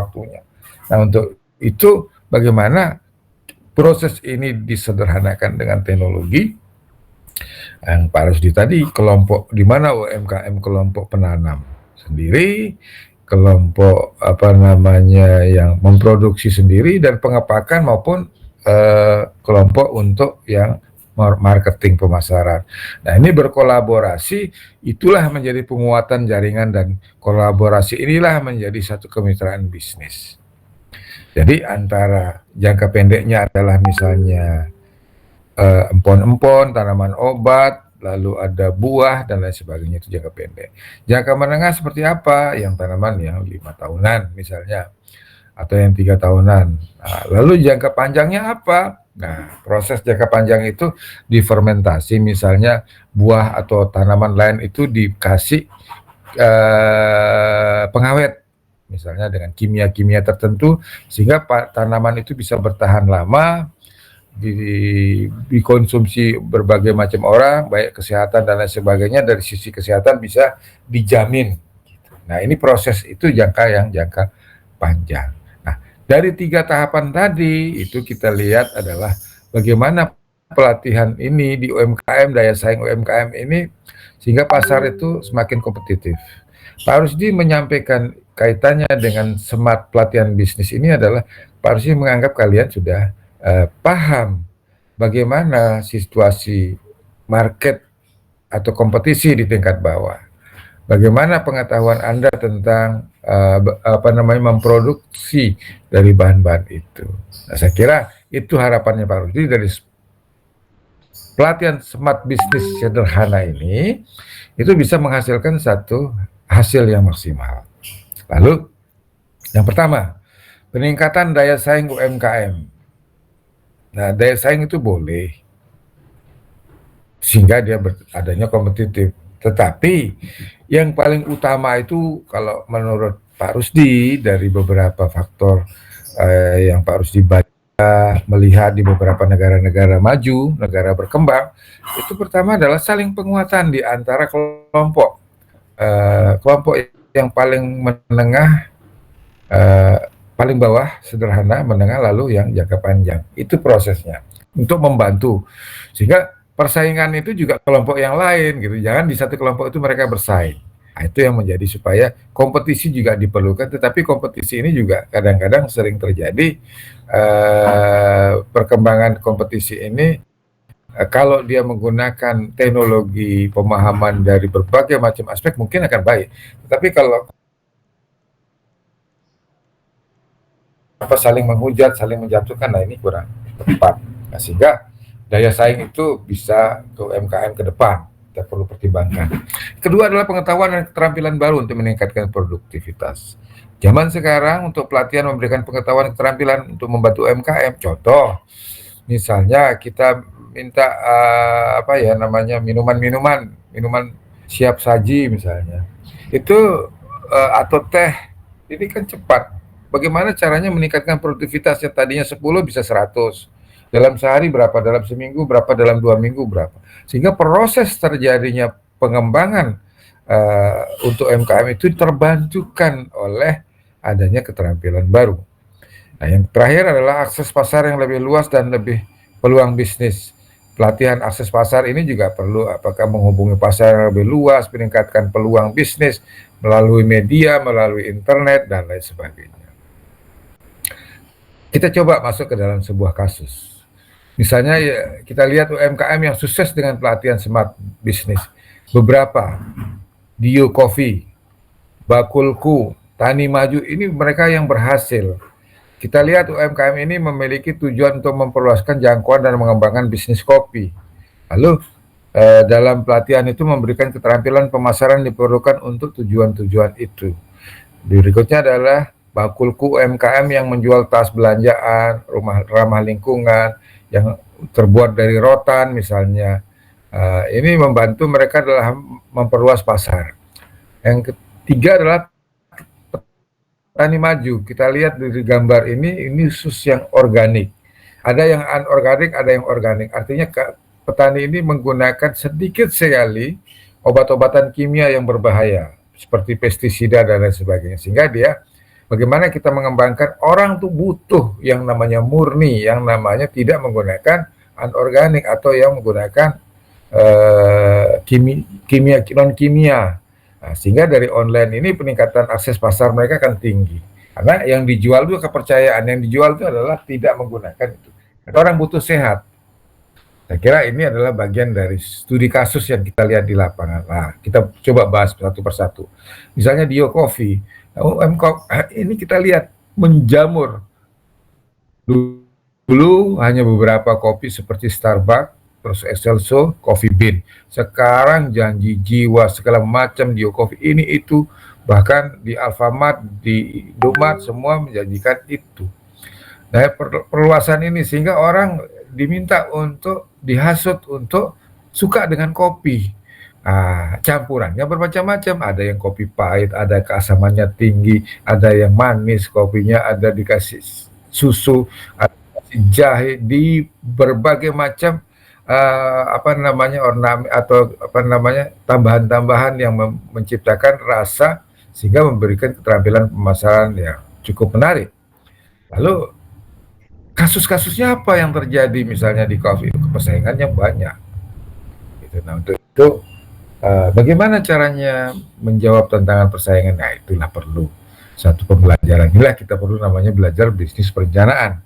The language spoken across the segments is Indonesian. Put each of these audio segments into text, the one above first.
waktunya. Nah, untuk itu bagaimana proses ini disederhanakan dengan teknologi yang Pak Rusdi tadi, kelompok di mana UMKM kelompok penanam sendiri, kelompok yang memproduksi sendiri dan pengepakan maupun kelompok untuk yang marketing pemasaran. Nah, ini berkolaborasi, itulah menjadi penguatan jaringan dan kolaborasi inilah menjadi satu kemitraan bisnis. Jadi antara jangka pendeknya adalah misalnya empon-empon, tanaman obat, lalu ada buah dan lain sebagainya, itu jangka pendek. Jangka menengah seperti apa? Yang tanaman yang 5 tahunan misalnya, atau yang 3 tahunan. Nah, lalu jangka panjangnya apa? Nah, proses jangka panjang itu difermentasi, misalnya buah atau tanaman lain itu dikasih pengawet, misalnya dengan kimia-kimia tertentu, sehingga tanaman itu bisa bertahan lama, dikonsumsi berbagai macam orang, baik kesehatan dan lain sebagainya, dari sisi kesehatan bisa dijamin. Nah, ini proses itu jangka panjang. Nah, dari 3 tahapan tadi itu kita lihat adalah bagaimana pelatihan ini di UMKM, daya saing UMKM ini, sehingga pasar itu semakin kompetitif. Pak Rusdi menyampaikan kaitannya dengan smart pelatihan bisnis ini adalah Pak Rusdi menganggap kalian sudah paham bagaimana situasi market atau kompetisi di tingkat bawah. Bagaimana pengetahuan Anda tentang memproduksi dari bahan-bahan itu. Nah, saya kira itu harapannya Pak Rusdi dari pelatihan smart bisnis sederhana ini, itu bisa menghasilkan satu hasil yang maksimal. Lalu yang pertama, peningkatan daya saing UMKM. Nah, daya saing itu boleh sehingga dia adanya kompetitif. Tetapi yang paling utama itu kalau menurut Pak Rusdi dari beberapa faktor yang Pak Rusdi baca, melihat di beberapa negara-negara maju, negara berkembang, itu pertama adalah saling penguatan di antara kelompok yang paling menengah, paling bawah, sederhana, menengah, lalu yang jangka panjang. Itu prosesnya untuk membantu sehingga persaingan itu juga kelompok yang lain gitu. Jangan di satu kelompok itu mereka bersaing. Nah, itu yang menjadi supaya kompetisi juga diperlukan, tetapi kompetisi ini juga kadang-kadang sering terjadi perkembangan kompetisi ini kalau dia menggunakan teknologi pemahaman dari berbagai macam aspek mungkin akan baik. Tetapi kalau saling menghujat, saling menjatuhkan, nah ini kurang tepat. Nah, sehingga daya saing itu bisa ke UMKM ke depan, kita perlu pertimbangkan. Kedua adalah pengetahuan dan keterampilan baru untuk meningkatkan produktivitas. Zaman sekarang untuk pelatihan memberikan pengetahuan dan keterampilan untuk membantu UMKM. Contoh, misalnya kita minta minuman siap saji misalnya. Itu atau teh, ini kan cepat. Bagaimana caranya meningkatkan produktivitas yang tadinya 10 bisa 100. Dalam sehari berapa, dalam seminggu berapa, dalam 2 minggu berapa. Sehingga proses terjadinya pengembangan untuk UMKM itu terbantukan oleh adanya keterampilan baru. Nah, yang terakhir adalah akses pasar yang lebih luas dan lebih peluang bisnis. Pelatihan akses pasar ini juga perlu, apakah menghubungi pasar yang lebih luas, meningkatkan peluang bisnis melalui media, melalui internet, dan lain sebagainya. Kita coba masuk ke dalam sebuah kasus. Misalnya ya, kita lihat UMKM yang sukses dengan pelatihan smart bisnis. Beberapa, Dio Coffee, Bakulku, Tani Maju, ini mereka yang berhasil. Kita lihat UMKM ini memiliki tujuan untuk memperluaskan jangkauan dan mengembangkan bisnis kopi. Lalu dalam pelatihan itu memberikan keterampilan pemasaran diperlukan untuk tujuan-tujuan itu. Berikutnya adalah Bakulku UMKM yang menjual tas belanjaan, rumah ramah lingkungan, yang terbuat dari rotan misalnya. Ini membantu mereka adalah memperluas pasar. Yang ketiga adalah Tani Maju. Kita lihat dari gambar ini sus yang organik. Ada yang anorganik, ada yang organik. Artinya petani ini menggunakan sedikit sekali obat-obatan kimia yang berbahaya, seperti pestisida dan lain sebagainya. Sehingga dia bagaimana kita mengembangkan orang tuh butuh yang namanya murni, yang namanya tidak menggunakan anorganik atau yang menggunakan kimia non kimia. Nah, sehingga dari online ini peningkatan akses pasar mereka akan tinggi. Karena yang dijual itu kepercayaan, yang dijual itu adalah tidak menggunakan itu. Orang butuh sehat. Saya kira ini adalah bagian dari studi kasus yang kita lihat di lapangan. Nah, kita coba bahas satu persatu. Misalnya Dio Coffee. Nah, ini kita lihat menjamur. Dulu hanya beberapa kopi seperti Starbucks, terus Excelso, Coffee Bean. Sekarang janji jiwa segala macam Dio Coffee ini itu, bahkan di Alfamart, di Indomaret semua menjanjikan itu. Nah, perluasan ini sehingga orang diminta untuk dihasut untuk suka dengan kopi. Campurannya bermacam-macam, ada yang kopi pahit, ada keasamannya tinggi, ada yang manis kopinya, ada dikasih susu, ada dikasih jahe, di berbagai macam ornamen atau tambahan-tambahan yang menciptakan rasa sehingga memberikan keterampilan pemasaran yang cukup menarik. Lalu kasus-kasusnya apa yang terjadi misalnya di coffee itu? Persaingannya banyak. Gitu. Nah, untuk itu bagaimana caranya menjawab tantangan persaingan? Nah, itulah perlu satu pembelajaran. Inilah kita perlu namanya belajar bisnis perencanaan.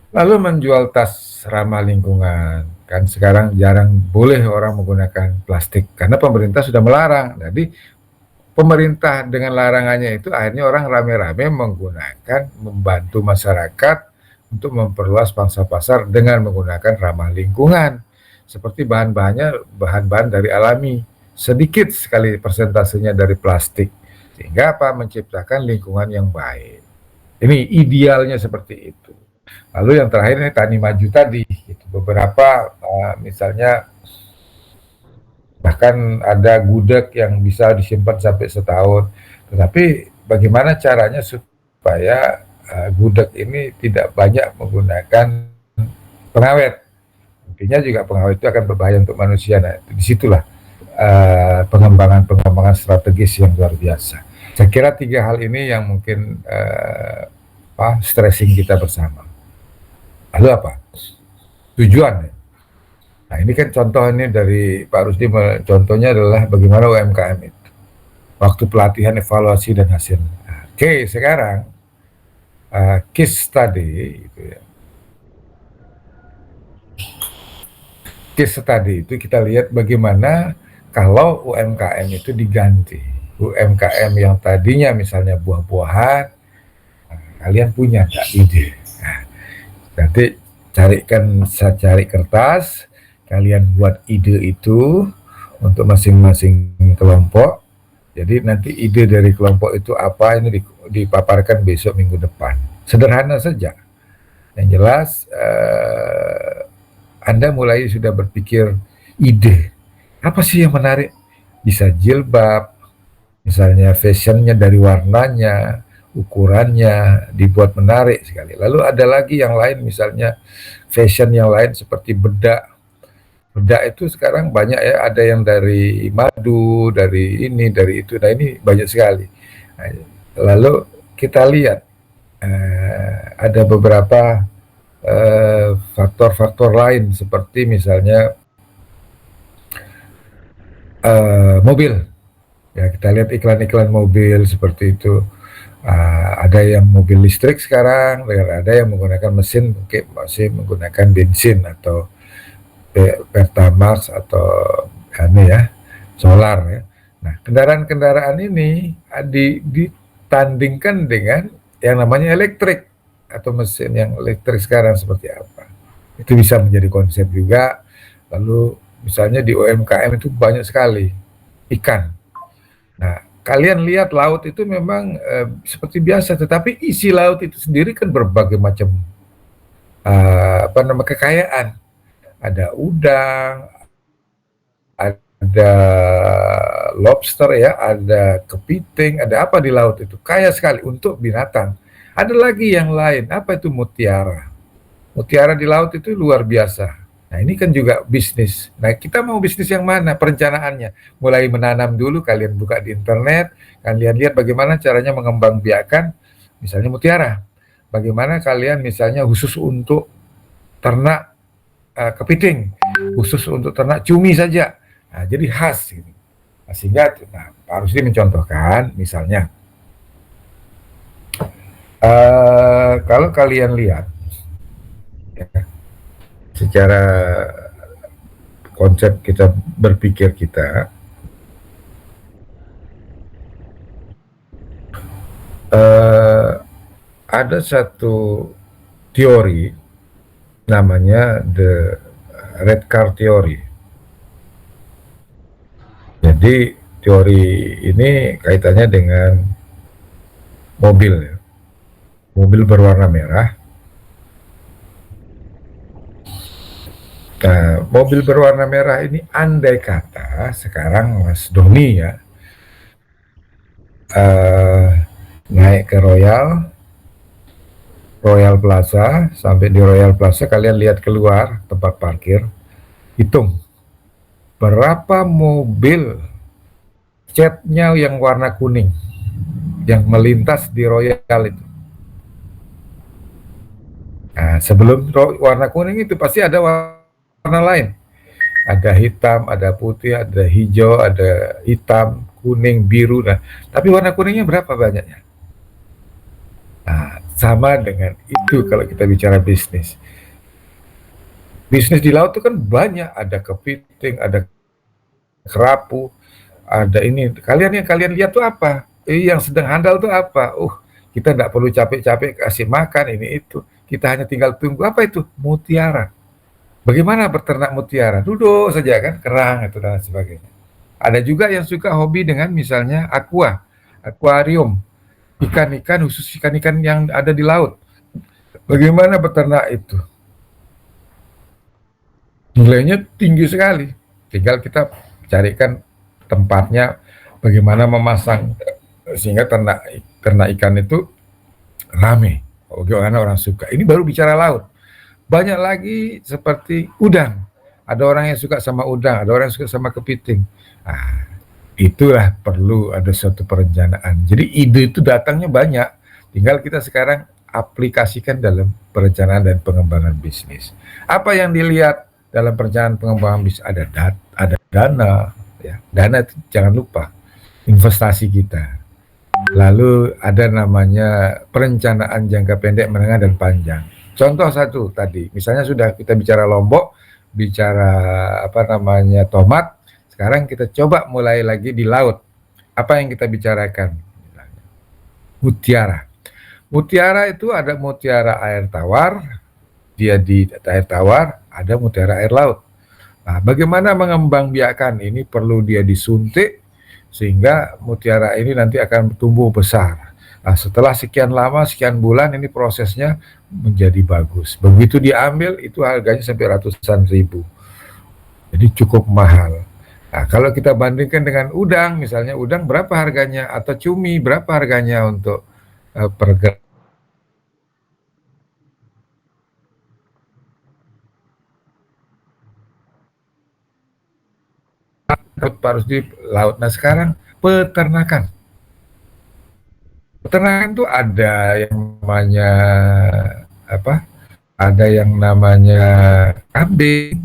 Lalu menjual tas ramah lingkungan. Kan sekarang jarang boleh orang menggunakan plastik karena pemerintah sudah melarang. Jadi pemerintah dengan larangannya itu akhirnya orang rame-rame menggunakan, membantu masyarakat untuk memperluas pangsa pasar dengan menggunakan ramah lingkungan. Seperti bahan-bahannya bahan-bahan dari alami, sedikit sekali persentasenya dari plastik. Sehingga apa? Menciptakan lingkungan yang baik. Ini idealnya seperti itu. Lalu yang terakhir ini Tani Maju tadi, gitu. Beberapa misalnya bahkan ada gudeg yang bisa disimpan sampai setahun. Tetapi bagaimana caranya supaya gudeg ini tidak banyak menggunakan pengawet. Intinya juga pengawet itu akan berbahaya untuk manusia. Nah, disitulah pengembangan strategis yang luar biasa. Saya kira 3 hal ini yang mungkin stressing kita bersama. Lalu apa? Tujuan. Nah, ini kan contoh ini dari Pak Rusdi, contohnya adalah bagaimana UMKM itu. Waktu pelatihan, evaluasi, dan hasil. Oke, sekarang case study gitu ya. Case study itu kita lihat bagaimana kalau UMKM itu diganti. UMKM yang tadinya misalnya buah-buahan, kalian punya nggak ide? Nanti cari kertas, kalian buat ide itu untuk masing-masing kelompok. Jadi nanti ide dari kelompok itu apa, ini dipaparkan besok minggu depan. Sederhana saja. Yang jelas Anda mulai sudah berpikir ide. Apa sih yang menarik? Bisa jilbab, misalnya fashionnya dari warnanya, ukurannya dibuat menarik sekali. Lalu ada lagi yang lain, misalnya fashion yang lain seperti bedak. Bedak itu sekarang banyak ya, ada yang dari madu, dari ini, dari itu. Nah, ini banyak sekali. Nah, lalu kita lihat ada beberapa faktor-faktor lain seperti misalnya mobil. Ya, kita lihat iklan-iklan mobil seperti itu. Ada yang mobil listrik sekarang, ada yang menggunakan mesin, mungkin masih menggunakan bensin atau Pertamax atau solar ya. Nah, kendaraan-kendaraan ini ditandingkan dengan yang namanya elektrik atau mesin yang elektrik sekarang seperti apa. Itu bisa menjadi konsep juga. Lalu misalnya di UMKM itu banyak sekali ikan. Nah, kalian lihat laut itu memang seperti biasa, tetapi isi laut itu sendiri kan berbagai macam kekayaan. Ada udang, ada lobster ya, ada kepiting, ada apa di laut itu. Kaya sekali untuk binatang. Ada lagi yang lain, apa itu mutiara. Mutiara di laut itu luar biasa. Nah ini kan juga bisnis. Nah kita mau bisnis yang mana perencanaannya? Mulai menanam dulu, kalian buka di internet, kalian lihat bagaimana caranya mengembangbiakan misalnya mutiara. Bagaimana kalian misalnya khusus untuk ternak kepiting, khusus untuk ternak cumi saja. Nah, jadi khas gitu. Nah, sehingga Pak Rusdi mencontohkan misalnya kalau kalian lihat ya, secara konsep kita berpikir kita ada satu teori namanya the red car theory. Jadi teori ini kaitannya dengan mobil ya. Mobil berwarna merah. Nah, mobil berwarna merah ini andai kata sekarang Mas Doni ya naik ke Royal Plaza, sampai di Royal Plaza kalian lihat keluar tempat parkir, hitung berapa mobil catnya yang warna kuning yang melintas di Royal itu. Nah, sebelum warna kuning itu pasti ada warna lain. Ada hitam, ada putih, ada hijau, ada hitam, kuning, biru. Nah, tapi warna kuningnya berapa banyaknya? Nah, sama dengan itu kalau kita bicara bisnis. Bisnis di laut itu kan banyak, ada kepiting, ada kerapu, ada ini. Yang kalian lihat tuh apa? Yang sedang handal tuh apa? Kita tidak perlu capek-capek kasih makan ini itu. Kita hanya tinggal tunggu. Apa itu? Mutiara. Bagaimana berternak mutiara? Duduk saja kan, kerang itu dan sebagainya. Ada juga yang suka hobi dengan misalnya akuarium. Ikan-ikan, khusus ikan-ikan yang ada di laut. Bagaimana beternak itu? Nilainya tinggi sekali. Tinggal kita carikan tempatnya, bagaimana memasang sehingga ternak ikan itu rame. Bagaimana orang suka. Ini baru bicara laut. Banyak lagi seperti udang. Ada orang yang suka sama udang, ada orang yang suka sama kepiting. Nah, itulah perlu ada suatu perencanaan. Jadi ide itu datangnya banyak. Tinggal kita sekarang aplikasikan dalam perencanaan dan pengembangan bisnis. Apa yang dilihat dalam perencanaan pengembangan bisnis? Ada dana, ya. Dana itu jangan lupa investasi kita. Lalu ada namanya perencanaan jangka pendek, menengah, dan panjang. Contoh satu tadi, misalnya sudah kita bicara Lombok, bicara tomat, sekarang kita coba mulai lagi di laut. Apa yang kita bicarakan? Mutiara. Mutiara itu ada mutiara air tawar, dia di air tawar, ada mutiara air laut. Nah, bagaimana mengembangbiakan ini perlu dia disuntik sehingga mutiara ini nanti akan tumbuh besar. Nah, setelah sekian lama, sekian bulan ini prosesnya menjadi bagus. Begitu diambil itu harganya sampai ratusan ribu. Jadi cukup mahal. Nah, kalau kita bandingkan dengan udang, misalnya udang berapa harganya, atau cumi berapa harganya untuk per harus di laut. Nah sekarang peternakan itu ada yang namanya ada yang namanya kambing.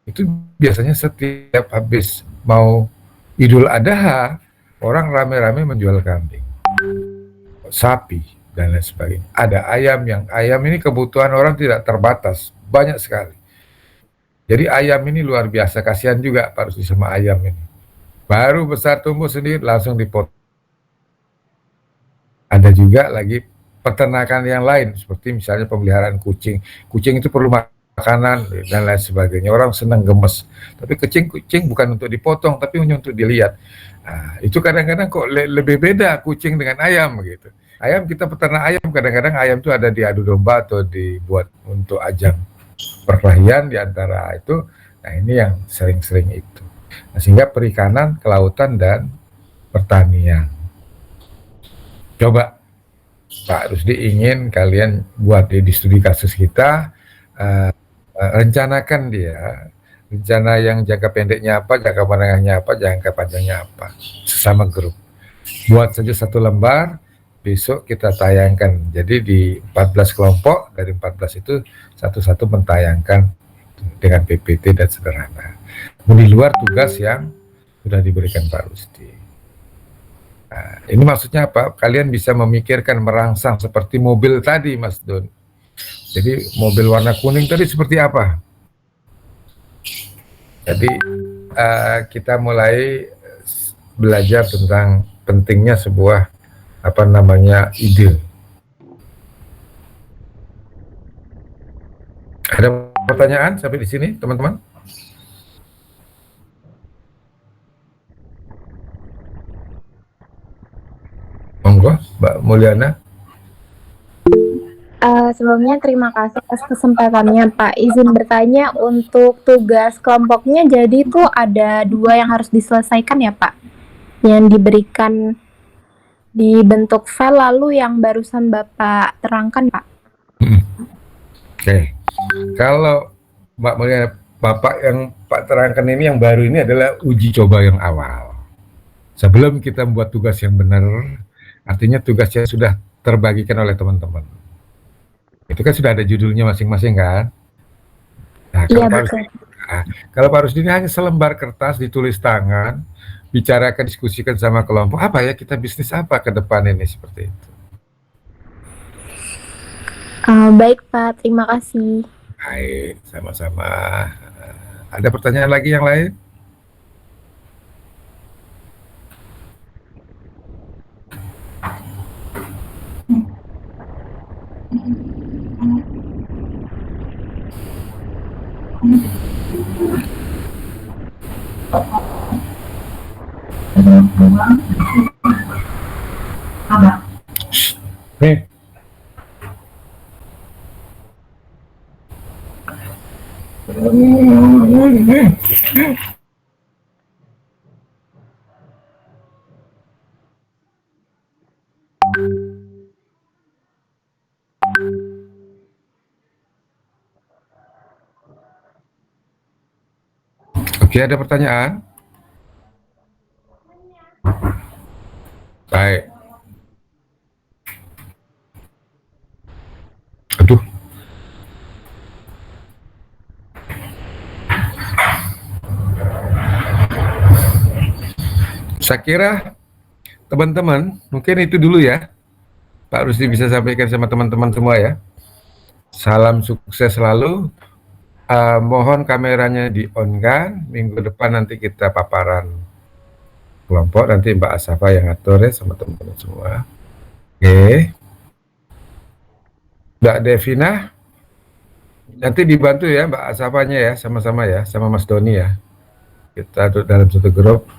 Itu biasanya setiap habis mau Idul Adha orang rame-rame menjual kambing, sapi, dan lain sebagainya. Ada ayam, yang ayam ini kebutuhan orang tidak terbatas, banyak sekali. Jadi ayam ini luar biasa, kasihan juga Pak Rusdi sama ayam ini. Baru besar tumbuh sendiri langsung dipotong. Ada juga lagi peternakan yang lain, seperti misalnya pemeliharaan kucing. Kucing itu perlu makanan dan lain sebagainya. Orang senang gemes. Tapi kucing bukan untuk dipotong, tapi hanya untuk dilihat. Nah, itu kadang-kadang kok lebih beda kucing dengan ayam gitu. Ayam, kita peternak ayam, kadang-kadang ayam itu ada diadu domba atau dibuat untuk ajang perkelahian di antara itu. Nah ini yang sering-sering itu. Nah, sehingga perikanan, kelautan, dan pertanian. Coba Pak Rusdi ingin kalian buat di studi kasus kita rencanakan dia, rencana yang jangka pendeknya apa, jangka menengahnya apa, jangka panjangnya apa, sesama grup. Buat saja satu lembar, besok kita tayangkan. Jadi di 14 kelompok, dari 14 itu satu-satu mentayangkan dengan PPT dan sederhana. Di luar tugas yang sudah diberikan Pak Rusdi. Nah, ini maksudnya apa? Kalian bisa memikirkan merangsang seperti mobil tadi, Mas Don. Jadi mobil warna kuning tadi seperti apa? Jadi kita mulai belajar tentang pentingnya sebuah apa namanya ide. Ada pertanyaan sampai di sini, teman-teman? Monggo, Mbak Mulyana. Sebelumnya terima kasih atas kesempatannya Pak. Izin bertanya untuk tugas kelompoknya jadi tuh ada 2 yang harus diselesaikan ya Pak? Yang diberikan di bentuk file lalu yang barusan Bapak terangkan Pak? Oke. Kalau Mbak Mulyana, Bapak yang Pak terangkan ini yang baru ini adalah uji coba yang awal. Sebelum kita membuat tugas yang benar, artinya tugasnya sudah terbagikan oleh teman-teman. Itu kan sudah ada judulnya masing-masing kan? Nah, Iya betul. Kalau Pak Rusdi ini hanya selembar kertas ditulis tangan, bicarakan, diskusikan sama kelompok, apa ya kita bisnis apa ke depan ini seperti itu. Baik Pak, terima kasih. Baik, sama-sama. Ada pertanyaan lagi yang lain? Nih. Oke, ada pertanyaan? Baik. Aduh. Saya kira teman-teman mungkin itu dulu ya. Pak Rusdi bisa sampaikan sama teman-teman semua ya. Salam sukses selalu. Mohon kameranya di on kan. Minggu depan nanti kita paparan kelompok. Nanti Mbak Asafa yang atur ya sama teman-teman semua. Oke. Mbak Devina, nanti dibantu ya Mbak Asafanya ya, sama-sama ya, sama Mas Doni ya. Kita dalam satu grup.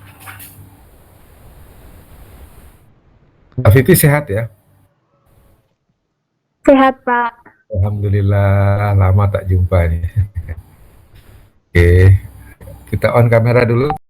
Mbak Fiti sehat ya? Sehat Pak. Alhamdulillah, lama tak jumpa nih. Oke, kita on kamera dulu.